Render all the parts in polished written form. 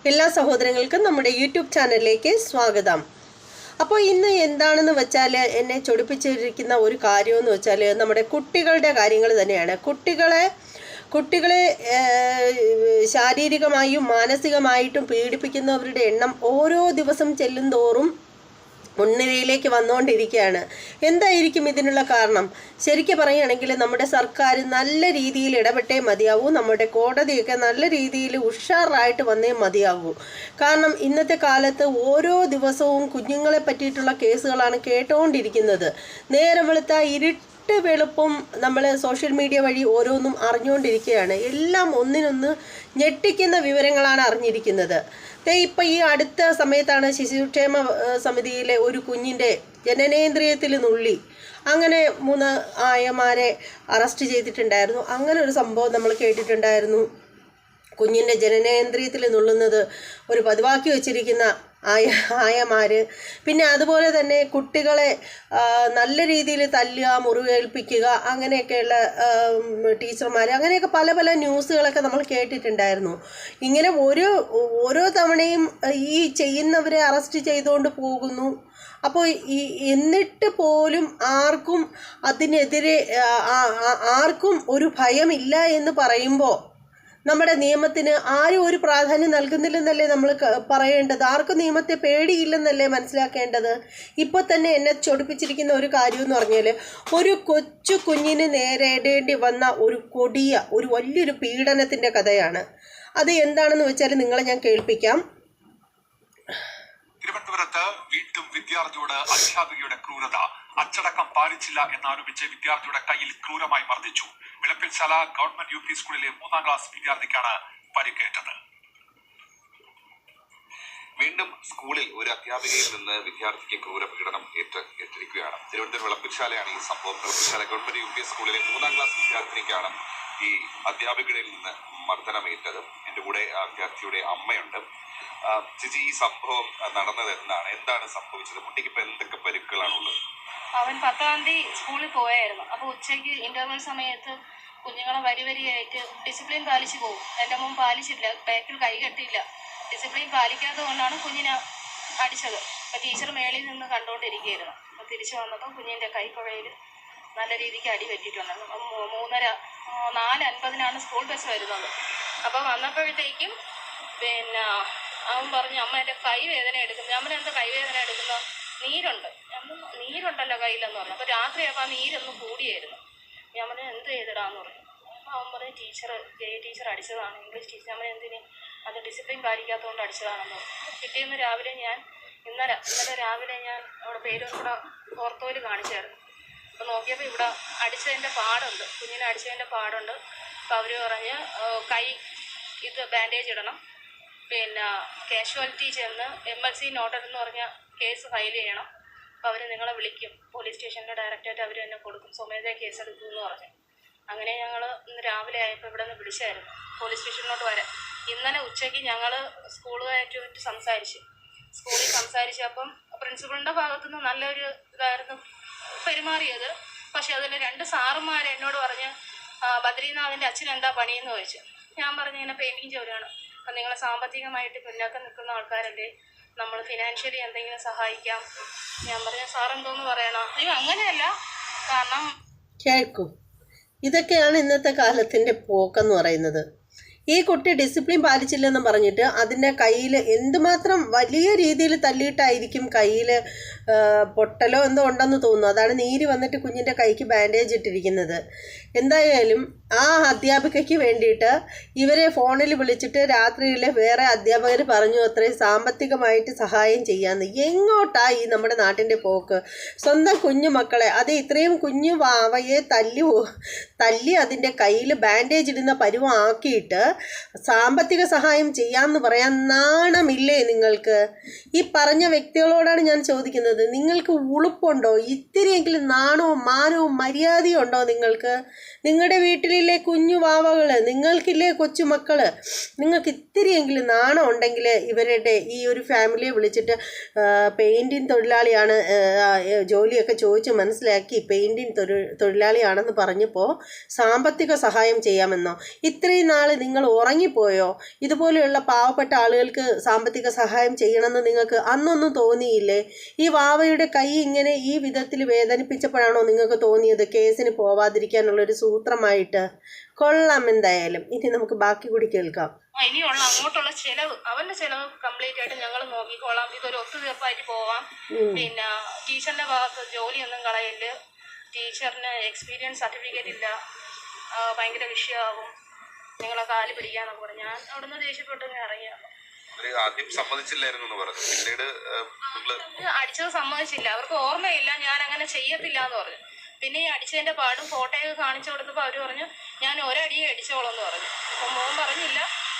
എല്ലാ സഹോദരങ്ങൾക്കും നമ്മുടെ യൂട്യൂബ് ചാനലിലേക്ക് സ്വാഗതം. അപ്പോൾ ഇന്ന് എന്താണെന്ന് വെച്ചാൽ എന്നെ ചൊടിപ്പിച്ചിരിക്കുന്ന ഒരു കാര്യമെന്ന് വെച്ചാൽ നമ്മുടെ കുട്ടികളുടെ കാര്യങ്ങൾ തന്നെയാണ്. കുട്ടികളെ ശാരീരികമായും മാനസികമായിട്ടും പീഡിപ്പിക്കുന്നവരുടെ എണ്ണം ഓരോ ദിവസം ചെല്ലുന്തോറും മുൻനിരയിലേക്ക് വന്നുകൊണ്ടിരിക്കുകയാണ്. എന്തായിരിക്കും ഇതിനുള്ള കാരണം? ശരിക്കും പറയുകയാണെങ്കിൽ നമ്മുടെ സർക്കാർ നല്ല രീതിയിൽ ഇടപെട്ടേ മതിയാവൂ, നമ്മുടെ കോടതിയൊക്കെ നല്ല രീതിയിൽ ഉഷാറായിട്ട് വന്നേ മതിയാവൂ. കാരണം ഇന്നത്തെ കാലത്ത് ഓരോ ദിവസവും കുഞ്ഞുങ്ങളെ പറ്റിയിട്ടുള്ള കേസുകളാണ് കേട്ടുകൊണ്ടിരിക്കുന്നത്. നേരം വെളുത്ത വെളുപ്പും നമ്മൾ സോഷ്യൽ മീഡിയ വഴി ഓരോന്നും അറിഞ്ഞുകൊണ്ടിരിക്കുകയാണ്. എല്ലാം ഒന്നിനൊന്ന് ഞെട്ടിക്കുന്ന വിവരങ്ങളാണ് അറിഞ്ഞിരിക്കുന്നത്. ഇപ്പം ഈ അടുത്ത സമയത്താണ് ശിശുക്ഷേമ സമിതിയിലെ ഒരു കുഞ്ഞിൻ്റെ ജനനേന്ദ്രിയത്തിൽ നുള്ളി അങ്ങനെ 3 ആയമാരെ അറസ്റ്റ് ചെയ്തിട്ടുണ്ടായിരുന്നു. അങ്ങനെ ഒരു സംഭവം നമ്മൾ കേട്ടിട്ടുണ്ടായിരുന്നു. കുഞ്ഞിൻ്റെ ജനനേന്ദ്രിയത്തിൽ നുള്ളുന്നത് ഒരു പതിവാക്കി വച്ചിരിക്കുന്ന ആയമാർ. പിന്നെ അതുപോലെ തന്നെ കുട്ടികളെ നല്ല രീതിയിൽ തല്ലുക, മുറിവേൽപ്പിക്കുക, അങ്ങനെയൊക്കെയുള്ള ടീച്ചർമാർ, അങ്ങനെയൊക്കെ പല പല ന്യൂസുകളൊക്കെ നമ്മൾ കേട്ടിട്ടുണ്ടായിരുന്നു. ഇങ്ങനെ ഓരോ തവണയും ഈ ചെയ്യുന്നവരെ അറസ്റ്റ് ചെയ്തുകൊണ്ട് പോകുന്നു. അപ്പോൾ എന്നിട്ട് പോലും അതിനെതിരെ ആർക്കും ഒരു ഭയമില്ല എന്ന് പറയുമ്പോൾ നമ്മുടെ നിയമത്തിന് ആരും ഒരു പ്രാധാന്യം നൽകുന്നില്ലെന്നല്ലേ നമ്മൾ പറയേണ്ടത്. ആർക്കും നിയമത്തെ പേടിയില്ലെന്നല്ലേ മനസ്സിലാക്കേണ്ടത്. ഇപ്പോൾ തന്നെ എന്നെ ചൊടിപ്പിച്ചിരിക്കുന്ന ഒരു കാര്യം എന്ന് പറഞ്ഞാൽ, ഒരു കൊച്ചു കുഞ്ഞിന് നേരിടേണ്ടി വന്ന ഒരു വലിയൊരു പീഡനത്തിൻ്റെ കഥയാണ്. അത് എന്താണെന്ന് വെച്ചാൽ നിങ്ങളെ ഞാൻ കേൾപ്പിക്കാം. തിരുവനന്തപുരത്ത് വീണ്ടും വിദ്യാർത്ഥിയോട് അധ്യാപികയുടെ ക്രൂരത. അച്ചടക്കം പാലിച്ചില്ല എന്നാരോപിച്ച് വിദ്യാർത്ഥിയുടെ കയ്യിൽ ക്രൂരമായി മർദ്ദിച്ചു. വിളപ്പിൽശാല ഗവൺമെന്റ് യു പി സ്കൂളിലെ 3ാം ക്ലാസ് വിദ്യാർത്ഥിക്കാണ് പരിക്കേറ്റത്. വീണ്ടും സ്കൂളിൽ ഒരു അധ്യാപികയിൽ നിന്ന് വിദ്യാർത്ഥിക്ക് ക്രൂരപീഡനം ഏറ്റിരിക്കുകയാണ്. തിരുവനന്തപുരം വിളപ്പിൽശാലയാണ് ഈ സംഭവം. വിളപ്പിൽശാല ഗവൺമെന്റ് യു പി സ്കൂളിലെ 3ാം ക്ലാസ് വിദ്യാർത്ഥിനിക്കാണ് ഈ അധ്യാപികയിൽ നിന്ന് മർദ്ദനമേറ്റത്. എൻ്റെ കൂടെ വിദ്യാർത്ഥിയുടെ അമ്മയുണ്ട്. ചേച്ചി, ഈ സംഭവം നടന്നത് എന്താണ് സംഭവിച്ചത്? കുട്ടിക്ക് ഇപ്പൊ എന്തൊക്കെ പരിക്കുകളാണുള്ളത്? അവൻ 10ാം തീയതി സ്കൂളിൽ പോയായിരുന്നു. അപ്പോൾ ഉച്ചയ്ക്ക് ഇന്റർവെൽ സമയത്ത് കുഞ്ഞുങ്ങളെ വരിയായിട്ട് ഡിസിപ്ലിൻ പാലിച്ചു പോകും. എൻ്റെ മോൻ പാലിച്ചില്ല, ബാക്കിൽ കൈ കെട്ടിയില്ല. ഡിസിപ്ലിൻ പാലിക്കാത്തത് കൊണ്ടാണ് കുഞ്ഞിനെ അടിച്ചത്. അപ്പോൾ ടീച്ചർ മേളിൽ നിന്ന് കണ്ടുകൊണ്ടിരിക്കുകയായിരുന്നു. അപ്പോൾ തിരിച്ചു വന്നപ്പോൾ കുഞ്ഞിൻ്റെ കൈക്കുഴയിൽ നല്ല രീതിക്ക് അടി പറ്റിയിട്ടുണ്ടായിരുന്നു. 4:50 സ്കൂൾ ബസ് വരുന്നത്. അപ്പോൾ വന്നപ്പോഴത്തേക്കും അവൻ പറഞ്ഞു, അമ്മ എൻ്റെ കൈവേദന എടുക്കുന്നു. അമ്മ എന്താ കൈവേദന എടുക്കുന്ന? നീരുണ്ടല്ലോ കയ്യിലെന്ന് പറഞ്ഞു. അപ്പോൾ രാത്രിയായപ്പോൾ ആ നീരൊന്ന് കൂടിയായിരുന്നു. ഞാൻ പറഞ്ഞു, എന്ത് ചെയ്തിടാന്ന് പറഞ്ഞു. അപ്പോൾ അവൻ പറഞ്ഞു, ടീച്ചർ അടിച്ചതാണ്, ഇംഗ്ലീഷ് ടീച്ചർ. അമ്മ എന്തിന്? അത് ഡിസിപ്ലിൻ പാലിക്കാത്തതുകൊണ്ട് അടിച്ചതാണെന്ന് പറഞ്ഞു. പിറ്റേന്ന് രാവിലെ ഇന്നലെ രാവിലെ ഞാൻ അവിടെ പേരൂർക്കുട ഓർത്തോയിൽ കാണിച്ചായിരുന്നു. അപ്പോൾ നോക്കിയപ്പോൾ ഇവിടെ അടിച്ചതിൻ്റെ പാടുണ്ട്, കുഞ്ഞിനെ അടിച്ചതിൻ്റെ പാടുണ്ട്. അപ്പോൾ അവർ പറഞ്ഞ് കൈ ബാൻഡേജ് ഇടണം, കാഷ്വാലിറ്റി ചെന്ന് MLC നോട്ടഡ് എന്ന് പറഞ്ഞ കേസ് ഫയൽ ചെയ്യണം. അപ്പോൾ അവർ നിങ്ങളെ വിളിക്കും, പോലീസ് സ്റ്റേഷനിലെ ഡയറക്റ്റായിട്ട് അവർ തന്നെ കൊടുക്കും, സ്വമേധയാ കേസ് എടുക്കുമെന്ന് പറഞ്ഞു. അങ്ങനെ ഞങ്ങൾ ഇന്ന് രാവിലെ ആയപ്പോൾ ഇവിടെ നിന്ന് വിളിച്ചായിരുന്നു പോലീസ് സ്റ്റേഷനിലോട്ട് വരാൻ. ഇന്നലെ ഉച്ചയ്ക്ക് ഞങ്ങൾ സ്കൂളുമായിട്ട് സ്കൂളിൽ സംസാരിച്ചപ്പം പ്രിൻസിപ്പളിൻ്റെ ഭാഗത്തുനിന്ന് നല്ലൊരു ഇതായിരുന്നു പെരുമാറിയത്. പക്ഷെ അതിൽ 2 സാറുമാർ എന്നോട് പറഞ്ഞ്, ബദ്രീനാഥിൻ്റെ അച്ഛൻ എന്താ പണിയെന്ന് ചോദിച്ചു. ഞാൻ പറഞ്ഞു, ഇങ്ങനെ പെയിൻറ്റിങ് ജോലിയാണ്. അപ്പം നിങ്ങൾ സാമ്പത്തികമായിട്ട് പിന്നോക്കം നിൽക്കുന്ന ആൾക്കാരല്ലേ, നമ്മൾ ഫിനാൻഷ്യലി എന്തെങ്കിലും സഹായിക്കാം. ഞാൻ പറഞ്ഞു, സാറെന്തോന്ന് പറയണം? അയ്യോ അങ്ങനെയല്ല, കാരണം കേൾക്കും. ഇതൊക്കെയാണ് ഇന്നത്തെ കാലത്തിൻ്റെ പോക്കെന്ന് പറയുന്നത്. ഈ കുട്ടി ഡിസിപ്ലിൻ പാലിച്ചില്ലെന്ന് പറഞ്ഞിട്ട് അതിൻ്റെ കയ്യിൽ എന്തുമാത്രം വലിയ രീതിയിൽ തല്ലിയിട്ടായിരിക്കും, കയ്യിൽ പൊട്ടലോ എന്തോ ഉണ്ടെന്ന് തോന്നുന്നു. അതാണ് നീര് വന്നിട്ട് കുഞ്ഞിൻ്റെ കൈക്ക് ബാൻഡേജ് ഇട്ടിരിക്കുന്നത്. എന്തായാലും ആ അധ്യാപികയ്ക്ക് വേണ്ടിയിട്ട് ഇവരെ ഫോണിൽ വിളിച്ചിട്ട് രാത്രിയിൽ വേറെ അധ്യാപകർ പറഞ്ഞു അത്രയും സാമ്പത്തികമായിട്ട് സഹായം ചെയ്യാമെന്ന്. എങ്ങോട്ടാ ഈ നമ്മുടെ നാട്ടിൻ്റെ പോക്ക്? സ്വന്തം കുഞ്ഞു മക്കളെ, അത് ഇത്രയും കുഞ്ഞു വാവയെ തല്ലി അതിൻ്റെ കയ്യിൽ ബാൻഡേജ് ഇടുന്ന പരുവമാക്കിയിട്ട് സാമ്പത്തിക സഹായം ചെയ്യാമെന്ന് പറയാൻ നാണമില്ലേ നിങ്ങൾക്ക്? ഈ പറഞ്ഞ വ്യക്തികളോടാണ് ഞാൻ ചോദിക്കുന്നത്, നിങ്ങൾക്ക് ഉളുപ്പുണ്ടോ? ഇത്തിരിയെങ്കിലും നാണവും മാനവും മര്യാദയും ഉണ്ടോ നിങ്ങൾക്ക്? നിങ്ങളുടെ വീട്ടിലെ കുഞ്ഞു വാവകൾ, നിങ്ങൾക്കില്ലേ കൊച്ചുമക്കൾ, നിങ്ങൾക്ക് ഇത്തിരിയെങ്കിലും നാണം ഉണ്ടെങ്കിൽ ഇവരുടെ ഈ ഒരു ഫാമിലിയെ വിളിച്ചിട്ട് പെയിൻറ്റിങ് തൊഴിലാളിയാണ്, ജോലിയൊക്കെ ചോദിച്ച് മനസ്സിലാക്കി പെയിൻറ്റിങ് തൊഴിലാളിയാണെന്ന് പറഞ്ഞപ്പോൾ സാമ്പത്തിക സഹായം ചെയ്യാമെന്നോ? ഇത്രയും നാൾ നിങ്ങൾ ഉറങ്ങിപ്പോയോ? ഇതുപോലെയുള്ള പാവപ്പെട്ട ആളുകൾക്ക് സാമ്പത്തിക സഹായം ചെയ്യണമെന്ന് നിങ്ങൾക്ക് അന്നൊന്നും തോന്നിയില്ലേ? ഈ വാവയുടെ കൈ ഇങ്ങനെ ഈ വിധത്തിൽ വേദനിപ്പിച്ചപ്പോഴാണോ നിങ്ങൾക്ക് തോന്നിയത് കേസിന് പോവാതിരിക്കാനുള്ളൊരു സൂത്രമായിട്ട്? കൊള്ളാം. എന്തായാലും ഇനി നമുക്ക് ബാക്കി കൂടി കേൾക്കാം. ഇനിയുള്ള അങ്ങോട്ടുള്ള ചെലവ്, അവന്റെ ചെലവ് കംപ്ലീറ്റ് ആയിട്ട് ഞങ്ങൾ നോക്കിക്കോളാം. ഇതൊരു ഒത്തുതീർപ്പായിട്ട് പോവാം. പിന്നെ ടീച്ചറിന്റെ ഭാഗത്ത് ജോലിയൊന്നും കളയല്, ടീച്ചറിന് എക്സ്പീരിയൻസ് സർട്ടിഫിക്കറ്റ് ഇല്ല, ഭയങ്കര വിഷയമാകും, നിങ്ങളെ കാല് പിടിക്കാന്നൊക്കെ പറഞ്ഞു. ഞാൻ അവിടുന്ന് ദേഷ്യപ്പെട്ട് ഇറങ്ങിയാണ്. ആദ്യം സമ്മതിച്ചില്ലായിരുന്നു എന്ന് പറഞ്ഞു, പിന്നീട് അടിച്ചത് സമ്മതിച്ചില്ല, അവർക്ക് ഓർമ്മയില്ല, ഞാൻ അങ്ങനെ ചെയ്യത്തില്ല എന്ന് പറഞ്ഞു. പിന്നെ ഈ അടിച്ചതിന്റെ പാടും ഫോട്ടോയൊക്കെ കാണിച്ചു കൊടുത്തപ്പോൾ അവർ പറഞ്ഞു ഞാൻ ഒരടിയെ അടിച്ചോളെന്ന് പറഞ്ഞു. അപ്പം മോൻ പറഞ്ഞില്ല,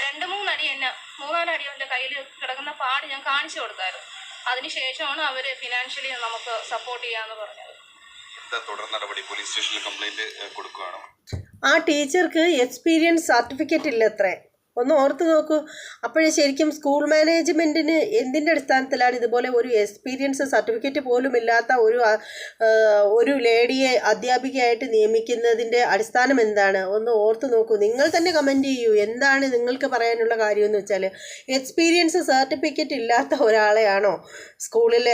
2-3 അടി എന്നെ, 3-4 അടി അവൻ്റെ കയ്യിൽ കിടക്കുന്ന പാട് ഞാൻ കാണിച്ചു കൊടുത്തായിരുന്നു. അതിനുശേഷമാണ് അവർ ഫിനാൻഷ്യലി നമുക്ക് സപ്പോർട്ട് ചെയ്യാന്ന് പറഞ്ഞത്. തുടർ നടപടി പോലീസ് സ്റ്റേഷനിൽ കംപ്ലൈന്റ് കൊടുക്കുകയാണോ? ആ ടീച്ചർക്ക് എക്സ്പീരിയൻസ് സർട്ടിഫിക്കറ്റ് ഇല്ലത്രേ. ഒന്ന് ഓർത്ത് നോക്കൂ. അപ്പോഴേ ശരിക്കും സ്കൂൾ മാനേജ്മെൻറ്റിന് എന്തിൻ്റെ അടിസ്ഥാനത്തിലാണ് ഇതുപോലെ ഒരു എക്സ്പീരിയൻസ് സർട്ടിഫിക്കറ്റ് പോലും ഇല്ലാത്ത ഒരു ലേഡിയെ അധ്യാപികയായിട്ട് നിയമിക്കുന്നതിൻ്റെ അടിസ്ഥാനം എന്താണ്? ഒന്ന് ഓർത്ത് നോക്കൂ. നിങ്ങൾ തന്നെ കമൻറ്റ് ചെയ്യൂ. എന്താണ് നിങ്ങൾക്ക് പറയാനുള്ള കാര്യമെന്ന് വെച്ചാൽ, എക്സ്പീരിയൻസ് സർട്ടിഫിക്കറ്റ് ഇല്ലാത്ത ഒരാളെയാണോ സ്കൂളിൽ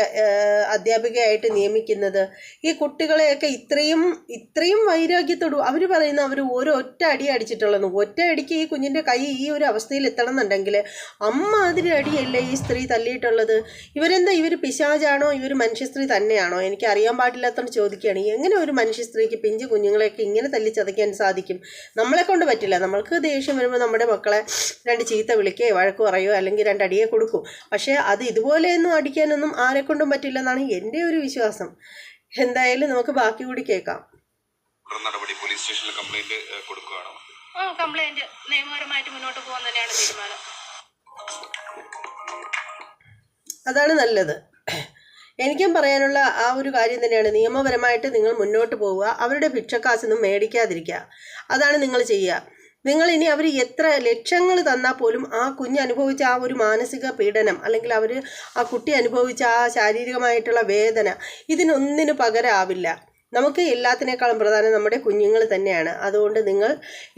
അധ്യാപികയായിട്ട് നിയമിക്കുന്നത്? ഈ കുട്ടികളെയൊക്കെ ഇത്രയും വൈരാഗ്യത്തോടും അവർ പറയുന്ന അവർ ഒറ്റ അടി അടിച്ചിട്ടുള്ളൂ. ഒറ്റ അടിക്ക് ഈ കുഞ്ഞിൻ്റെ കൈ ഈ ഒരു അവസ്ഥയിൽ എത്തണം എന്നുണ്ടെങ്കിൽ അമ്മാതിരി അടിയല്ലേ ഈ സ്ത്രീ തല്ലിയിട്ടുള്ളത്? ഇവരെന്താ, ഇവർ പിശാചാണോ? ഇവർ മനുഷ്യ സ്ത്രീ തന്നെയാണോ? എനിക്ക് അറിയാൻ പാടില്ലാത്തതുകൊണ്ട് ചോദിക്കുകയാണ്. എങ്ങനെ ഒരു മനുഷ്യ സ്ത്രീക്ക് പിഞ്ചു കുഞ്ഞുങ്ങളെയൊക്കെ ഇങ്ങനെ തല്ലിച്ചതയ്ക്കാൻ സാധിക്കും? നമ്മളെ കൊണ്ട് പറ്റില്ല. നമ്മൾക്ക് ദേഷ്യം വരുമ്പോൾ നമ്മുടെ മക്കളെ 2 ചീത്ത വിളിക്കുകയോ വഴക്ക് പറയുകയോ അല്ലെങ്കിൽ 2 അടിയെ കൊടുക്കും. പക്ഷേ അത് ഇതുപോലെയൊന്നും അടിക്കാനൊന്നും ആരെക്കൊണ്ടും പറ്റില്ലെന്നാണ് എൻ്റെ ഒരു വിശ്വാസം. എന്തായാലും നമുക്ക് ബാക്കി കൂടി കേൾക്കാം. നടപടി പോലീസ് സ്റ്റേഷനിൽ കംപ്ലൈന്റ് കൊടുക്കുകയാണോ? കംപ്ലൈന്റ് നിയമപരമായിട്ട് മുന്നോട്ട് പോകാൻ തന്നെയാണ് തീരുമാനം. അതാണ് നല്ലത്. എനിക്കും പറയാനുള്ള ആ ഒരു കാര്യം തന്നെയാണ്. നിയമപരമായിട്ട് നിങ്ങൾ മുന്നോട്ട് പോവുക, അവരുടെ ഭിക്ഷക്കാശൊന്നും മേടിക്കാതിരിക്കുക. അതാണ് നിങ്ങൾ ചെയ്യുക. നിങ്ങൾ ഇനി അവർ എത്ര ലക്ഷങ്ങൾ തന്നാൽ പോലും ആ കുഞ്ഞ് അനുഭവിച്ച ആ ഒരു മാനസിക പീഡനം, അല്ലെങ്കിൽ ആ കുട്ടി അനുഭവിച്ച ആ ശാരീരികമായിട്ടുള്ള വേദന, ഇതിനൊന്നിനു പകരമാവില്ല. നമുക്ക് എല്ലാത്തിനേക്കാളും പ്രധാനം നമ്മുടെ കുഞ്ഞുങ്ങൾ തന്നെയാണ്. അതുകൊണ്ട്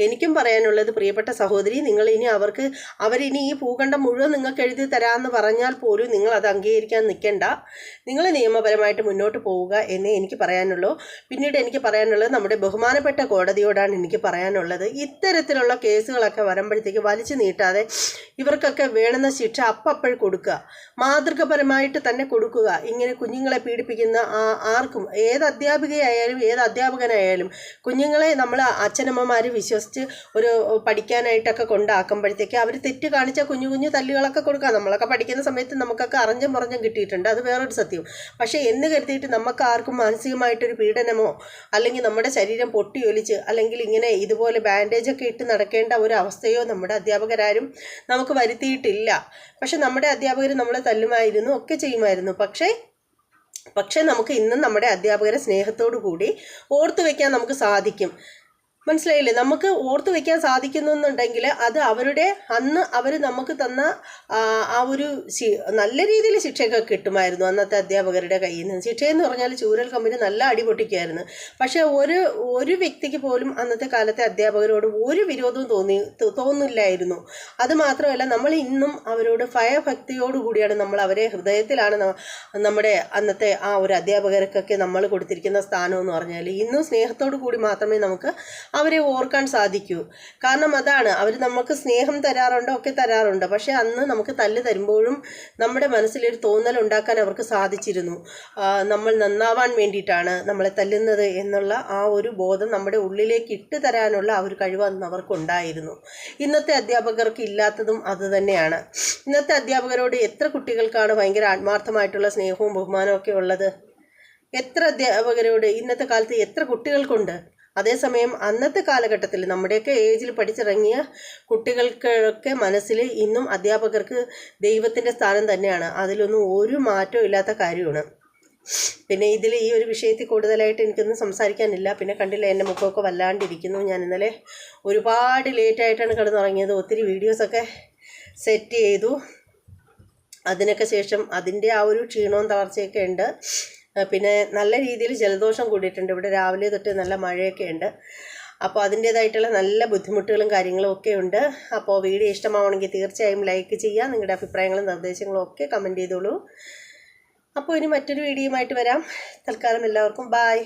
എനിക്കും പറയാനുള്ളത്, പ്രിയപ്പെട്ട സഹോദരി, നിങ്ങൾ ഇനി അവരിനി ഈ ഭൂഖണ്ഡം മുഴുവൻ നിങ്ങൾക്ക് എഴുതി തരാമെന്ന് പറഞ്ഞാൽ പോലും നിങ്ങൾ അത് അംഗീകരിക്കാൻ നിൽക്കേണ്ട. നിങ്ങൾ നിയമപരമായിട്ട് മുന്നോട്ട് പോവുക എന്നേ എനിക്ക് പറയാനുള്ളൂ. പിന്നീട് എനിക്ക് പറയാനുള്ളത് നമ്മുടെ ബഹുമാനപ്പെട്ട കോടതിയോടാണ് എനിക്ക് പറയാനുള്ളത്. ഇത്തരത്തിലുള്ള കേസുകളൊക്കെ വരുമ്പോഴത്തേക്ക് വലിച്ചു നീട്ടാതെ ഇവർക്കൊക്കെ വേണമെന്ന ശിക്ഷ അപ്പോൾ കൊടുക്കുക, മാതൃകപരമായിട്ട് തന്നെ കൊടുക്കുക. ഇങ്ങനെ കുഞ്ഞുങ്ങളെ പീഡിപ്പിക്കുന്ന ആർക്കും, ഏത് അധ്യാപികയായാലും ഏത് അധ്യാപകനായാലും, കുഞ്ഞുങ്ങളെ നമ്മൾ അച്ഛനമ്മമാർ വിശ്വസിച്ച് പഠിക്കാനായിട്ടൊക്കെ കൊണ്ടാക്കുമ്പോഴത്തേക്ക് അവർ തെറ്റ് കാണിച്ച കുഞ്ഞു തല്ലുകളൊക്കെ കൊടുക്കുക. നമ്മളൊക്കെ പഠിക്കുന്ന സമയത്ത് നമുക്കൊക്കെ അറിഞ്ഞും പറഞ്ഞും കിട്ടിയിട്ടുണ്ട്, അത് വേറൊരു സത്യം. പക്ഷേ എന്ന് കരുതിയിട്ട് നമുക്ക് ആർക്കും മാനസികമായിട്ടൊരു പീഡനമോ അല്ലെങ്കിൽ നമ്മുടെ ശരീരം പൊട്ടിയൊലിച്ച് അല്ലെങ്കിൽ ഇങ്ങനെ ഇതുപോലെ ബാൻഡേജൊക്കെ ഇട്ട് നടക്കേണ്ട ഒരു അവസ്ഥയോ നമ്മുടെ അധ്യാപകരാരും നമുക്ക് വരുത്തിയിട്ടില്ല. പക്ഷെ നമ്മുടെ അധ്യാപകർ നമ്മളെ തല്ലുമായിരുന്നു, ഒക്കെ ചെയ്യുമായിരുന്നു. പക്ഷേ നമുക്ക് ഇന്നും നമ്മുടെ അധ്യാപകരെ സ്നേഹത്തോടു കൂടി ഓർത്തു വയ്ക്കാൻ നമുക്ക് സാധിക്കും. മനസ്സിലായില്ലേ? നമുക്ക് ഓർത്തു വയ്ക്കാൻ സാധിക്കുന്നുണ്ടെങ്കിൽ അത് അന്ന് അവർ നമുക്ക് തന്ന ആ ഒരു നല്ല രീതിയിൽ ശിക്ഷയൊക്കെ കിട്ടുമായിരുന്നു അന്നത്തെ അധ്യാപകരുടെ കയ്യിൽ നിന്ന്. ശിക്ഷയെന്ന് പറഞ്ഞാൽ ചൂരൽ കമ്പനി നല്ല അടി പൊട്ടിക്കുമായിരുന്നു. പക്ഷേ ഒരു വ്യക്തിക്ക് പോലും അന്നത്തെ കാലത്തെ അധ്യാപകരോട് ഒരു വിരോധവും തോന്നില്ലായിരുന്നു. അതുമാത്രമല്ല, നമ്മൾ ഇന്നും അവരോട് ഭയഭക്തിയോടുകൂടിയാണ് നമ്മൾ അവരെ, ഹൃദയത്തിലാണ് നമ്മുടെ അന്നത്തെ ആ ഒരു അധ്യാപകർക്കൊക്കെ നമ്മൾ കൊടുത്തിരിക്കുന്ന സ്ഥാനം എന്ന് പറഞ്ഞാൽ. ഇന്നും സ്നേഹത്തോടു കൂടി മാത്രമേ നമുക്ക് അവരെ ഓർക്കാൻ സാധിക്കൂ. കാരണം അതാണ്, അവർ നമുക്ക് സ്നേഹം തരാറുണ്ട്, ഒക്കെ തരാറുണ്ട്. പക്ഷെ അന്ന് നമുക്ക് തല്ല് തരുമ്പോഴും നമ്മുടെ മനസ്സിലൊരു തോന്നൽ ഉണ്ടാക്കാൻ അവർക്ക് സാധിച്ചിരുന്നു. നമ്മൾ നന്നാവാൻ വേണ്ടിയിട്ടാണ് നമ്മളെ തല്ലുന്നത് എന്നുള്ള ആ ഒരു ബോധം നമ്മുടെ ഉള്ളിലേക്ക് ഇട്ട് തരാനുള്ള ആ ഒരു കഴിവ് അന്ന് അവർക്കുണ്ടായിരുന്നു. ഇന്നത്തെ അധ്യാപകർക്ക് ഇല്ലാത്തതും അത് തന്നെയാണ്. ഇന്നത്തെ അധ്യാപകരോട് എത്ര കുട്ടികൾക്കാണ് ഭയങ്കര ആത്മാർത്ഥമായിട്ടുള്ള സ്നേഹവും ബഹുമാനവും ഒക്കെ ഉള്ളത്? എത്ര അധ്യാപകരോട് ഇന്നത്തെ കാലത്ത് എത്ര കുട്ടികൾക്കുണ്ട്? അതേസമയം അന്നത്തെ കാലഘട്ടത്തിൽ നമ്മുടെയൊക്കെ ഏജിൽ പഠിച്ചിറങ്ങിയ കുട്ടികൾക്കൊക്കെ മനസ്സിൽ ഇന്നും അധ്യാപകർക്ക് ദൈവത്തിൻ്റെ സ്ഥാനം തന്നെയാണ്. അതിലൊന്നും ഒരു മാറ്റവും ഇല്ലാത്ത കാര്യമാണ്. പിന്നെ ഇതിൽ ഈ ഒരു വിഷയത്തിൽ കൂടുതലായിട്ട് എനിക്കൊന്നും സംസാരിക്കാനില്ല. പിന്നെ കണ്ടില്ല, എൻ്റെ മുഖമൊക്കെ വല്ലാണ്ടിരിക്കുന്നു. ഞാൻ ഇന്നലെ ഒരുപാട് ലേറ്റായിട്ടാണ് കിടന്നുറങ്ങിയത്. ഒത്തിരി വീഡിയോസൊക്കെ സെറ്റ് ചെയ്തു. അതിനൊക്കെ ശേഷം അതിൻ്റെ ആ ഒരു ക്ഷീണവും തളർച്ചയൊക്കെ ഉണ്ട്. പിന്നെ നല്ല രീതിയിൽ ജലദോഷം കൂടിയിട്ടുണ്ട്. ഇവിടെ രാവിലെ തൊട്ട് നല്ല മഴയൊക്കെ ഉണ്ട്. അപ്പോൾ അതിൻ്റേതായിട്ടുള്ള നല്ല ബുദ്ധിമുട്ടുകളും കാര്യങ്ങളും ഒക്കെ ഉണ്ട്. അപ്പോൾ വീഡിയോ ഇഷ്ടമാവണമെങ്കിൽ തീർച്ചയായും ലൈക്ക് ചെയ്യുക. നിങ്ങളുടെ അഭിപ്രായങ്ങളും നിർദ്ദേശങ്ങളും ഒക്കെ കമൻറ്റ് ചെയ്തോളൂ. അപ്പോൾ ഇനി മറ്റൊരു വീഡിയോയുമായിട്ട് വരാം. തൽക്കാലം എല്ലാവർക്കും ബായ്.